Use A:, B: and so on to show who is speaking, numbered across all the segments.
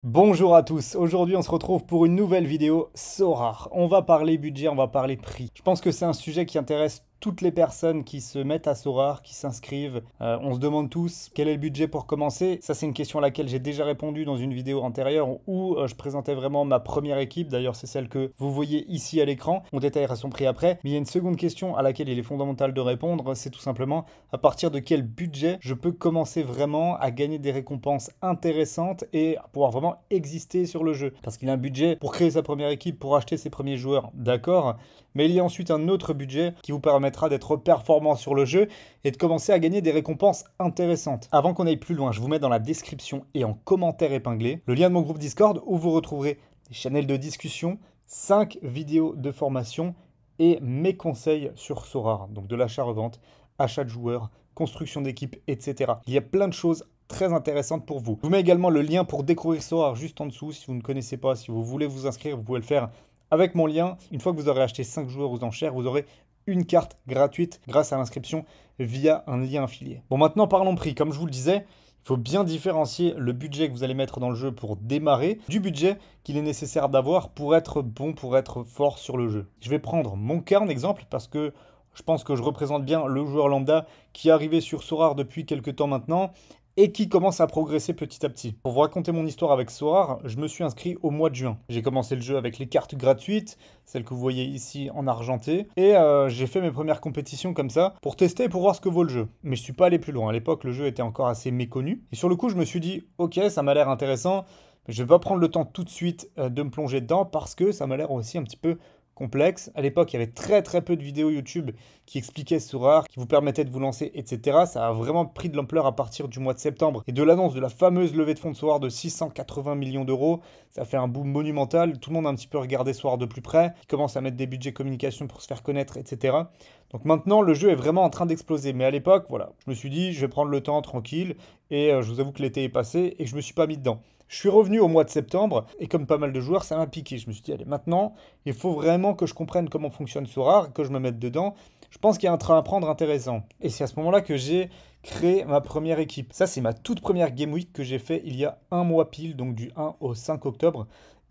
A: Bonjour à tous, aujourd'hui on se retrouve pour une nouvelle vidéo Sorare. On va parler budget, on va parler prix. Je pense que c'est un sujet qui intéresse toutes les personnes qui se mettent à Sorare, qui s'inscrivent. On se demande tous quel est le budget pour commencer. Ça c'est une question à laquelle j'ai déjà répondu dans une vidéo antérieure où je présentais vraiment ma première équipe. D'ailleurs c'est celle que vous voyez ici à l'écran. On détaillera son prix après. Mais il y a une seconde question à laquelle il est fondamental de répondre. C'est tout simplement à partir de quel budget je peux commencer vraiment à gagner des récompenses intéressantes et à pouvoir vraiment exister sur le jeu. Parce qu'il y a un budget pour créer sa première équipe, pour acheter ses premiers joueurs, d'accord. Mais il y a ensuite un autre budget qui vous permettra d'être performant sur le jeu et de commencer à gagner des récompenses intéressantes. Avant qu'on aille plus loin, je vous mets dans la description et en commentaire épinglé le lien de mon groupe Discord où vous retrouverez des channels de discussion, 5 vidéos de formation et mes conseils sur Sorare. Donc de l'achat-revente, achat de joueurs, construction d'équipe, etc. Il y a plein de choses très intéressantes pour vous. Je vous mets également le lien pour découvrir Sorare juste en dessous. Si vous ne connaissez pas, si vous voulez vous inscrire, vous pouvez le faire avec mon lien. Une fois que vous aurez acheté 5 joueurs aux enchères, vous aurez une carte gratuite grâce à l'inscription via un lien affilié. Bon, maintenant parlons prix. Comme je vous le disais, il faut bien différencier le budget que vous allez mettre dans le jeu pour démarrer du budget qu'il est nécessaire d'avoir pour être bon, pour être fort sur le jeu. Je vais prendre mon cas en exemple parce que je pense que je représente bien le joueur lambda qui est arrivé sur Sorare depuis quelques temps maintenant et qui commence à progresser petit à petit. Pour vous raconter mon histoire avec Sorare, je me suis inscrit au mois de juin. J'ai commencé le jeu avec les cartes gratuites, celles que vous voyez ici en argenté, et j'ai fait mes premières compétitions comme ça pour tester et pour voir ce que vaut le jeu. Mais je suis pas allé plus loin. À l'époque, le jeu était encore assez méconnu. Et sur le coup, je me suis dit, ok, ça m'a l'air intéressant, mais je vais pas prendre le temps tout de suite de me plonger dedans parce que ça m'a l'air aussi un petit peu complexe. À l'époque, il y avait très peu de vidéos YouTube qui expliquaient Sorare, qui vous permettaient de vous lancer, etc. Ça a vraiment pris de l'ampleur à partir du mois de septembre et de l'annonce de la fameuse levée de fonds de Sorare de 680 millions d'euros. Ça fait un boom monumental. Tout le monde a un petit peu regardé Sorare de plus près. Ils commencent à mettre des budgets communication pour se faire connaître, etc. Donc maintenant, le jeu est vraiment en train d'exploser. Mais à l'époque, voilà, je me suis dit, je vais prendre le temps tranquille. Et je vous avoue que l'été est passé et que je me suis pas mis dedans. Je suis revenu au mois de septembre et comme pas mal de joueurs, ça m'a piqué. Je me suis dit, allez, maintenant, il faut vraiment que je comprenne comment fonctionne Sorare, que je me mette dedans. Je pense qu'il y a un train à prendre intéressant. Et c'est à ce moment-là que j'ai créé ma première équipe. Ça, c'est ma toute première Game Week que j'ai fait il y a un mois pile, donc du 1 au 5 octobre.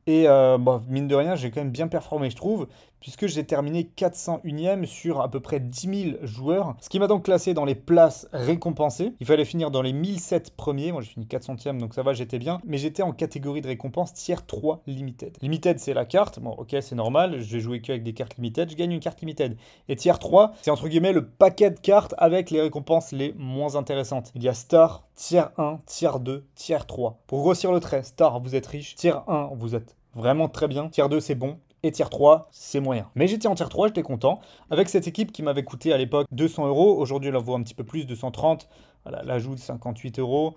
A: Et bon, mine de rien, j'ai quand même bien performé, je trouve, puisque j'ai terminé 401e sur à peu près 10 000 joueurs, ce qui m'a donc classé dans les places récompensées. Il fallait finir dans les 1007 premiers, moi j'ai fini 400e, donc ça va, j'étais bien, mais j'étais en catégorie de récompense tier 3 limited. Limited, c'est la carte, bon ok, c'est normal, je vais jouer que avec des cartes limited, je gagne une carte limited. Et tier 3, c'est entre guillemets le paquet de cartes avec les récompenses les moins intéressantes. Il y a Star, tier 1, tier 2, tier 3. Pour grossir le trait, Star, vous êtes riche, tier 1, vous êtes vraiment très bien. Tier 2, c'est bon. Et tier 3, c'est moyen. Mais j'étais en tier 3, j'étais content. Avec cette équipe qui m'avait coûté à l'époque 200 euros. Aujourd'hui, elle en vaut un petit peu plus, 230. Voilà, l'ajout de 58 euros.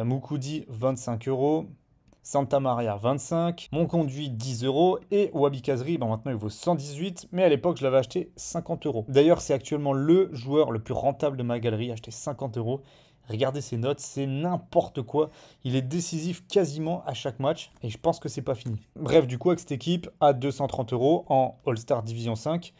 A: Mukudi, 25 euros. Santa Maria, 25. Mon conduit, 10 euros. Et Wabi Kazri, ben maintenant, il vaut 118. Mais à l'époque, je l'avais acheté 50 euros. D'ailleurs, c'est actuellement le joueur le plus rentable de ma galerie, acheté 50 euros. Regardez ses notes, c'est n'importe quoi. Il est décisif quasiment à chaque match et je pense que c'est pas fini. Bref, du coup, avec cette équipe, à 230 euros en All-Star Division 5,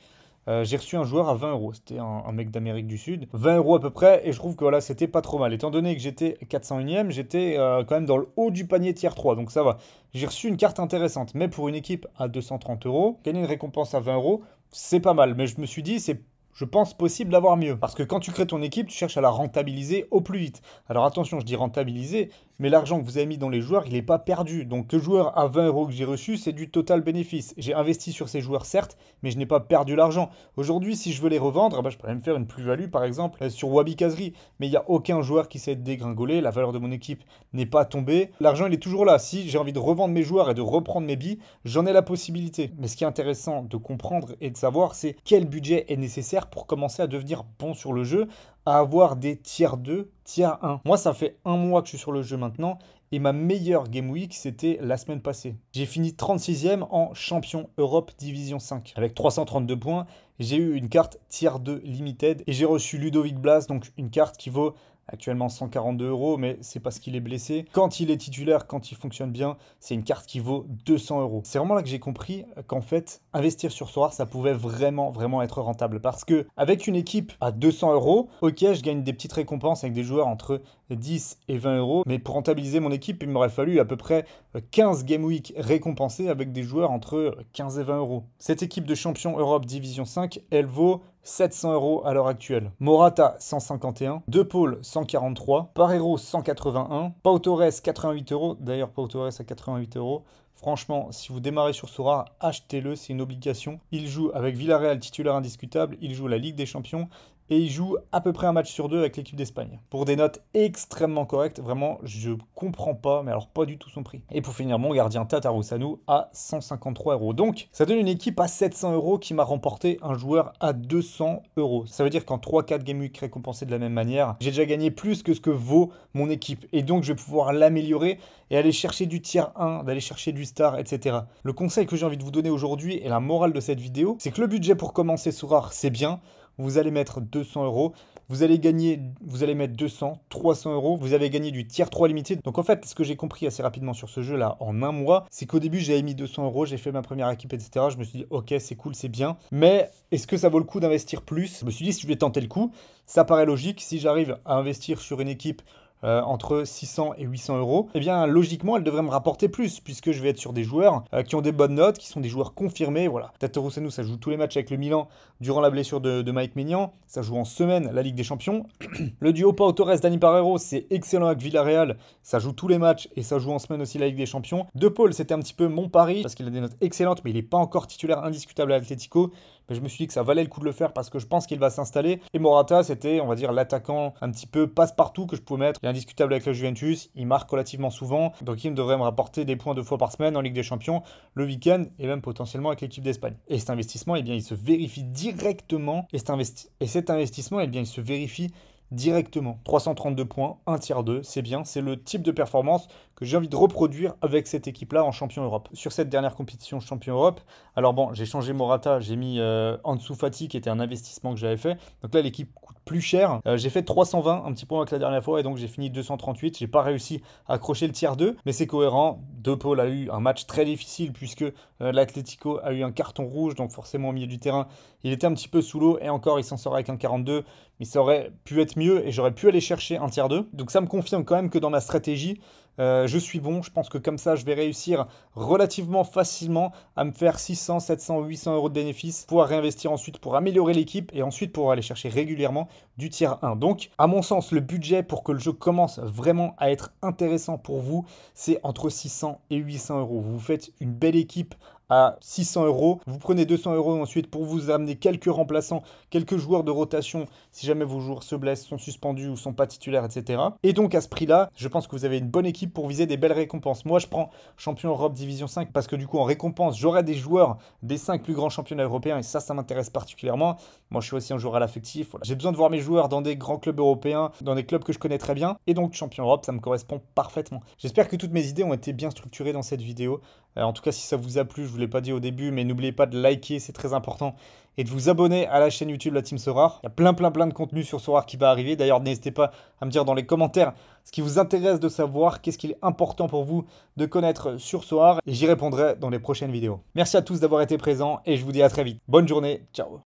A: j'ai reçu un joueur à 20 euros. C'était un mec d'Amérique du Sud. 20 euros à peu près et je trouve que voilà, c'était pas trop mal. Étant donné que j'étais 401e, j'étais quand même dans le haut du panier tier 3, donc ça va. J'ai reçu une carte intéressante, mais pour une équipe à 230 euros, gagner une récompense à 20 euros, c'est pas mal. Mais je me suis dit, c'est je pense possible d'avoir mieux. Parce que quand tu crées ton équipe, tu cherches à la rentabiliser au plus vite. Alors attention, je dis rentabiliser, mais l'argent que vous avez mis dans les joueurs, il n'est pas perdu. Donc le joueur à 20 euros que j'ai reçu, c'est du total bénéfice. J'ai investi sur ces joueurs, certes, mais je n'ai pas perdu l'argent. Aujourd'hui, si je veux les revendre, bah, je pourrais me faire une plus-value, par exemple, sur Wabi Kazri. Mais il n'y a aucun joueur qui s'est dégringolé. La valeur de mon équipe n'est pas tombée. L'argent, il est toujours là. Si j'ai envie de revendre mes joueurs et de reprendre mes billes, j'en ai la possibilité. Mais ce qui est intéressant de comprendre et de savoir, c'est quel budget est nécessaire pour commencer à devenir bon sur le jeu, à avoir des tiers 2, tiers 1. Moi, ça fait un mois que je suis sur le jeu maintenant et ma meilleure Game Week, c'était la semaine passée. J'ai fini 36e en champion Europe Division 5 avec 332 points. J'ai eu une carte tiers 2 limited et j'ai reçu Ludovic Blas, donc une carte qui vaut actuellement 142 euros, mais c'est parce qu'il est blessé. Quand il est titulaire, quand il fonctionne bien, c'est une carte qui vaut 200 euros. C'est vraiment là que j'ai compris qu'en fait, investir sur Sorare, ça pouvait vraiment être rentable. Parce que avec une équipe à 200 euros, ok, je gagne des petites récompenses avec des joueurs entre 10 et 20 euros. Mais pour rentabiliser mon équipe, il m'aurait fallu à peu près 15 Game Week récompensés avec des joueurs entre 15 et 20 euros. Cette équipe de champion Europe Division 5, elle vaut 700 euros à l'heure actuelle. Morata 151, De Paul 143, Parreiro 181, Pau Torres 88 euros. D'ailleurs, Pau Torres à 88 euros. Franchement, si vous démarrez sur Sorare, achetez-le, c'est une obligation. Il joue avec Villarreal titulaire indiscutable, il joue la Ligue des Champions et il joue à peu près un match sur deux avec l'équipe d'Espagne. Pour des notes extrêmement correctes, vraiment, je comprends pas, mais alors pas du tout son prix. Et pour finir, mon gardien Tatarusanu à 153 euros. Donc, ça donne une équipe à 700 euros qui m'a remporté un joueur à 200 euros. Ça veut dire qu'en 3-4 Game Week récompensés de la même manière, j'ai déjà gagné plus que ce que vaut mon équipe. Et donc, je vais pouvoir l'améliorer et aller chercher du tiers 1, d'aller chercher du star, etc. Le conseil que j'ai envie de vous donner aujourd'hui et la morale de cette vidéo, c'est que le budget pour commencer Sorare, c'est bien. Vous allez mettre 200 euros, vous allez mettre 200, 300 euros, vous avez gagné du tiers 3 limité. Donc en fait, ce que j'ai compris assez rapidement sur ce jeu-là en un mois, c'est qu'au début, j'avais mis 200 euros, j'ai fait ma première équipe, etc. Je me suis dit, ok, c'est cool, c'est bien. Mais est-ce que ça vaut le coup d'investir plus? Je me suis dit, si je vais tenter le coup, ça paraît logique. Si j'arrive à investir sur une équipe entre 600 et 800 euros, eh bien logiquement elle devrait me rapporter plus puisque je vais être sur des joueurs qui ont des bonnes notes, qui sont des joueurs confirmés. Voilà, Tatarusanu, ça joue tous les matchs avec le Milan durant la blessure de Mike Maignan, ça joue en semaine la Ligue des Champions. Le duo Pau Torres, Dani Parreiro, c'est excellent avec Villarreal, ça joue tous les matchs et ça joue en semaine aussi la Ligue des Champions. De Paul, c'était un petit peu mon pari parce qu'il a des notes excellentes, mais il n'est pas encore titulaire indiscutable à Atlético. Mais je me suis dit que ça valait le coup de le faire parce que je pense qu'il va s'installer. Et Morata, c'était, on va dire, l'attaquant un petit peu passe-partout que je pouvais mettre. Il est indiscutable avec la Juventus, il marque relativement souvent. Donc il devrait me rapporter des points 2 fois par semaine en Ligue des Champions, le week-end et même potentiellement avec l'équipe d'Espagne. Et cet investissement, eh bien, il se vérifie directement. Et cet investissement, eh bien, il se vérifie directement. 332 points, 1 tiers 2, c'est bien. C'est le type de performance que j'ai envie de reproduire avec cette équipe-là en Champion Europe. Sur cette dernière compétition Champion Europe, alors bon, j'ai changé Morata, j'ai mis Ansu Fati qui était un investissement que j'avais fait. Donc là, l'équipe coûte plus cher. J'ai fait 320, un petit peu moins que la dernière fois, et donc j'ai fini 238. J'ai pas réussi à accrocher le tiers 2, mais c'est cohérent. De Paul a eu un match très difficile puisque l'Atlético a eu un carton rouge, donc forcément au milieu du terrain, il était un petit peu sous l'eau, et encore, il s'en sort avec un 42, mais ça aurait pu être mieux, et j'aurais pu aller chercher un tiers 2. Donc ça me confirme quand même que dans ma stratégie, je suis bon. Je pense que comme ça, je vais réussir relativement facilement à me faire 600, 700, 800 euros de bénéfices, pouvoir réinvestir ensuite pour améliorer l'équipe et ensuite pour aller chercher régulièrement du tiers 1. Donc, à mon sens, le budget pour que le jeu commence vraiment à être intéressant pour vous, c'est entre 600 et 800 euros. Vous faites une belle équipe à 600 euros. Vous prenez 200 euros ensuite pour vous amener quelques remplaçants, quelques joueurs de rotation si jamais vos joueurs se blessent, sont suspendus ou sont pas titulaires, etc. Et donc à ce prix-là, je pense que vous avez une bonne équipe pour viser des belles récompenses. Moi, je prends champion Europe Division 5 parce que du coup, en récompense, j'aurai des joueurs des 5 plus grands championnats européens et ça m'intéresse particulièrement. Moi, je suis aussi un joueur à l'affectif. Voilà. J'ai besoin de voir mes joueurs dans des grands clubs européens, dans des clubs que je connais très bien. Et donc, champion Europe, ça me correspond parfaitement. J'espère que toutes mes idées ont été bien structurées dans cette vidéo. En tout cas, si ça vous a plu, je ne vous l'ai pas dit au début, mais n'oubliez pas de liker, c'est très important. Et de vous abonner à la chaîne YouTube La Team Sorare. Il y a plein de contenu sur Sorare qui va arriver. D'ailleurs, n'hésitez pas à me dire dans les commentaires ce qui vous intéresse de savoir, qu'est-ce qu'il est important pour vous de connaître sur Sorare. Et j'y répondrai dans les prochaines vidéos. Merci à tous d'avoir été présents et je vous dis à très vite. Bonne journée, ciao.